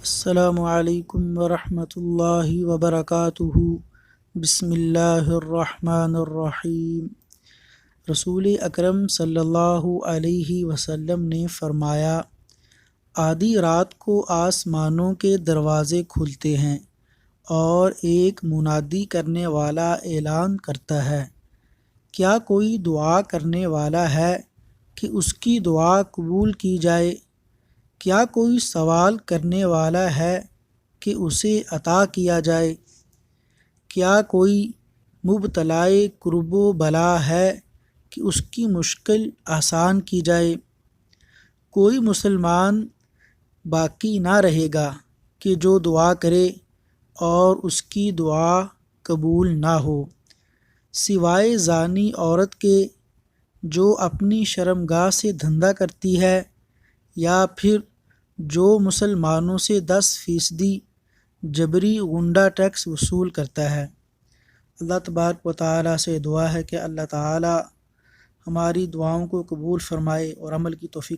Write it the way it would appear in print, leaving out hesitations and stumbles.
السلام علیکم ورحمۃ اللہ وبرکاتہ۔ بسم اللہ الرحمن الرحیم۔ رسول اکرم صلی اللہ علیہ وسلم نے فرمایا، آدھی رات کو آسمانوں کے دروازے کھلتے ہیں اور ایک منادی کرنے والا اعلان کرتا ہے، کیا کوئی دعا کرنے والا ہے کہ اس کی دعا قبول کی جائے؟ کیا کوئی سوال کرنے والا ہے کہ اسے عطا کیا جائے؟ کیا کوئی مبتلائے کرب و بلا ہے کہ اس کی مشکل آسان کی جائے؟ کوئی مسلمان باقی نہ رہے گا کہ جو دعا کرے اور اس کی دعا قبول نہ ہو، سوائے زانی عورت کے جو اپنی شرمگاہ سے دھندہ کرتی ہے، یا پھر جو مسلمانوں سے 10% جبری غنڈہ ٹیکس وصول کرتا ہے۔ اللہ تبارک و تعالیٰ سے دعا ہے کہ اللہ تعالیٰ ہماری دعاؤں کو قبول فرمائے اور عمل کی توفیق